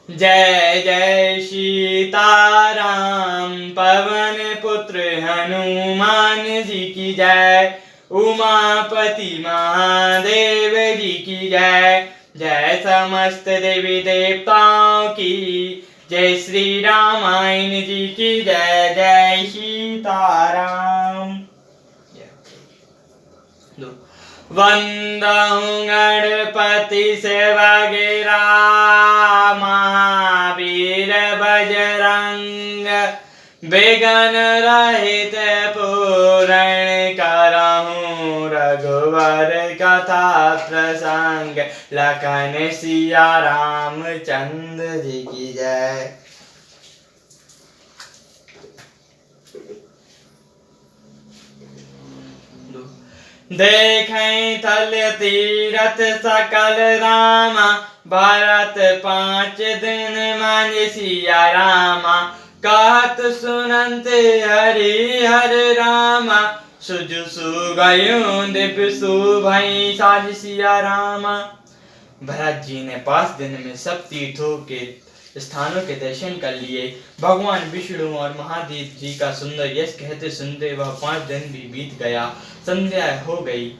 जय जय सीताराम पवन पुत्र हनुमान जी की जय। उमापति महादेव जी की जय। जय समस्त देवी देवताओं की जय। श्री रामायण जी की जय। जय सीताराम। वंदहु गणपति सेवगेरा महावीर बजरंग विघ्न रहित पूरण करहूँ रघुवर कथा प्रसंग। लखन सिया राम चंद्र जी की जय। देखें थल तीरथ सकल रामा भरत 5 दिन मन सिया रामा। कहत सुनंत हरि हर रामा सुजु सुगयुं दिव्य सुभई साज सिया रामा। भरत जी ने 5 दिन में सब तीर्थों के स्थानों के दर्शन कर लिए। भगवान विष्णु और महादेव जी का सुंदर यश कहते सुनते वह 5 दिन भी बीत गया। संध्या हो गई।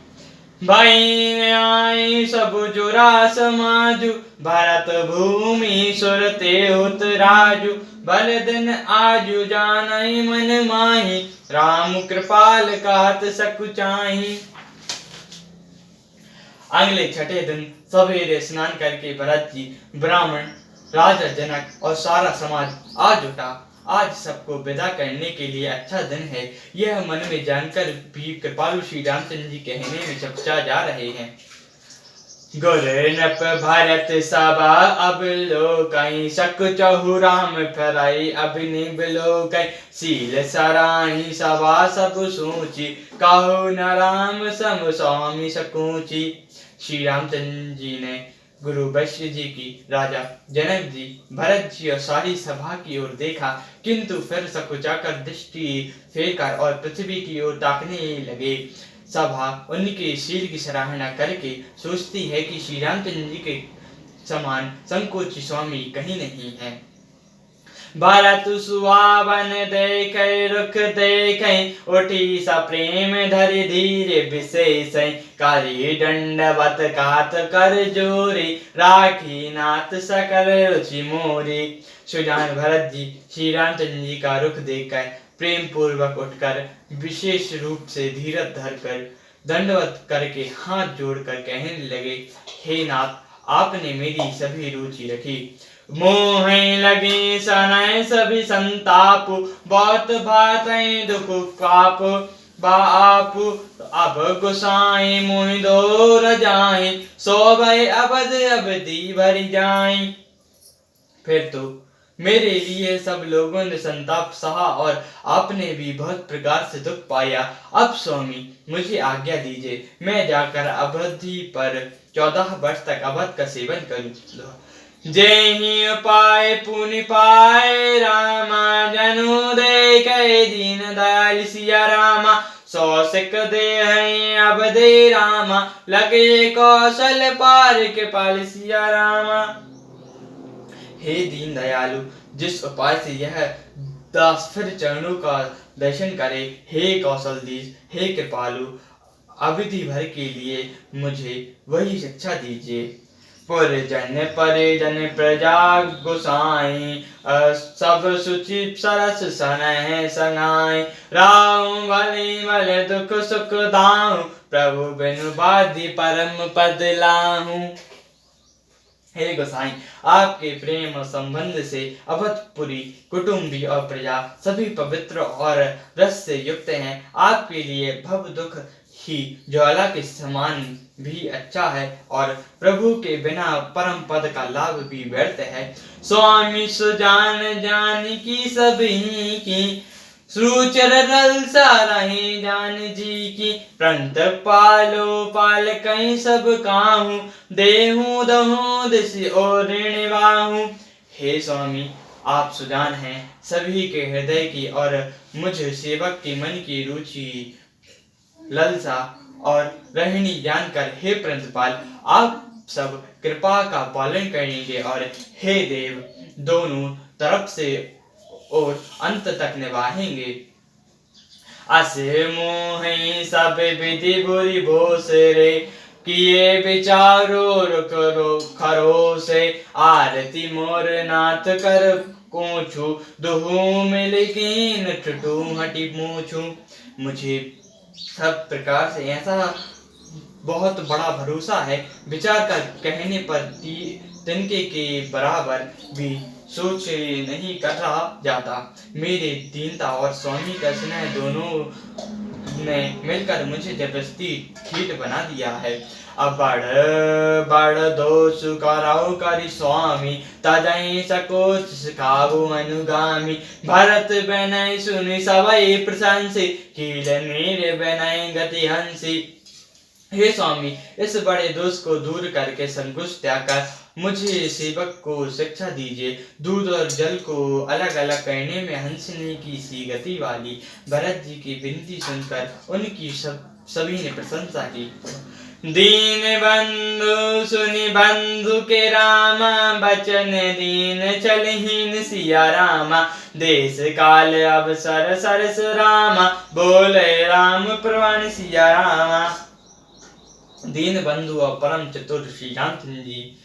भाई आई सब जुरा समाजु भरत भूमि सुरते हुत राजु। भल दिन आजु जानई मन माही राम कृपाल कहत सकुचाही। अगले छठे दिन सवेरे स्नान करके भरत जी ब्राह्मण राजा जनक और सारा समाज आ जुटा। आज सबको विदा करने के लिए अच्छा दिन है, यह मन में जानकर भी कृपालु श्री रामचंद्र जी कहने में चकचा जा रहे हैं। गुर नप भरत सभा अब लोकई सकुचहु राम फराई अभिनिब लोकई। सील सराही सभा सब सूची कहु न राम सम स्वामी सकूची। श्री रामचंद्र जी ने गुरु वशिष्ठ जी की, राजा जनक जी, भरत जी और सारी सभा की ओर देखा, किंतु फिर सकुचाकर दृष्टि फेरकर और पृथ्वी की ओर ताकने लगे। सभा उनके शील की सराहना करके सोचती है कि श्री रामचंद्र जी के समान संकोची स्वामी कहीं नहीं है। भरत सुहावन देखे रुख देखे उठी सा प्रेम धरि धीरे विशेष। काली दंडवत कात कर जोरी राखी नाथ सकल रुचि मोरी। सुजान भरत जी श्री रामचंद्र जी का रुख देखकर प्रेम पूर्वक उठकर विशेष रूप से धीरज धरकर दंडवत करके हाथ जोड़कर कहने लगे, हे नाथ, आपने मेरी सभी रुचि रखी। मोह लगे सनय सभी संताप बहुत भातय दुख पाप बाप। अब गुसाई मोहि दौर जाए सो भय अबद अबदी भरी जाए। फिर तो मेरे लिए सब लोगों ने संताप सहा और आपने भी बहुत प्रकार से दुख पाया। अब स्वामी मुझे आज्ञा दीजिए, मैं जाकर अवधि पर 14 वर्ष तक अवध का सेवन करूं। जेहि उपाय पुनि पाए रामा जनु देखे दीन दयाल सिया रामा। सौ सिख दे अवधि रामा लगे कौशल पार के पाल सिया रामा। हे दीन दयालु, जिस उपाय से यह दास फिर चरणों का दर्शन करे, हे कौशलधीश, हे कृपालु, अवधि भर के लिए मुझे वही शिक्षा दीजिए। पुरजन परिजन प्रजा गोसाई सब सुचि सरस सनह संगाई। राम भली भल दुख सुख दाऊं प्रभु बिनु बाधि परम पद लाहूं। हे गोसाई, आपके प्रेम और संबंध से अवधपुरी कुटुंबी और प्रजा सभी पवित्र और रस से युक्त हैं। आपके लिए भव दुख ही ज्वाला के समान भी अच्छा है और प्रभु के बिना परम पद का लाभ भी व्यर्थ है। स्वामी सुजान जान की सभी की सुचर रलसा रहे जान जी की। प्रंत पालो पाल कहीं सब काहू देहूं दहूं दिस और ऋणवाहू। हे स्वामी, आप सुजान हैं सभी के हृदय की और मुझ सेवक के मन की रुचि ललसा और रहनी जानकर, हे प्रिंसिपाल, आप सब कृपा का पालन करेंगे और हे देव दोनों तरफ से और अंत तक निभाएंगे। असे मोहि सब विधि बुरी भोस रे, किए विचारो करो खरो से, आरती मोर नाथ कर कोछू, दुहू मिल कीन छुटू हटी मूछू। मुझे सब प्रकार से ऐसा बहुत बड़ा भरोसा है, विचार कर कहने पर तिनके के बराबर भी सोच नहीं कर रहा जाता। मेरे दीनता और स्वामी का स्नेह दोनों ने मिलकर मुझे जबरदस्ती ठीक बना दिया है। अब बड़ बड़ दोष कराओ करी स्वामी, तजई सकोच सिखाओ अनुगामी। भरत बनय सुनि सबई प्रशंसी, कील नीर बनय गति हंसी। हे स्वामी, इस बड़े दोष को दूर करके संकोच त्याग कर मुझे सेवक को शिक्षा दीजिए। दूध और जल को अलग अलग करने में हंसने की सी गति वाली भरत जी की विनती सुनकर उनकी सभी ने प्रशंसा की। दीन बंधु सुनि बंधु के रामा, बचन दीन चलहीन सिया रामा। देश काल अवसर सरस रामा, बोले राम प्रवाण सिया रामा। दीन बंधु और परम चतुर श्री रामचंद्र जी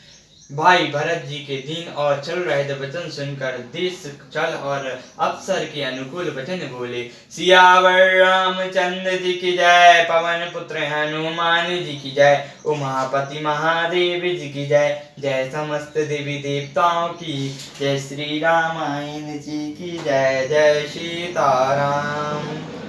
भाई भरत जी के दीन और चल रहे वचन सुनकर देश चल और अवसर के अनुकूल वचन बोले। सियावर रामचंद्र जी की जय, पवन पुत्र हनुमान जी की जय, उमापति महादेव जी की जय, जय समस्त देवी देवताओं की जय, श्री रामायण जी की जय, जय सीताराम।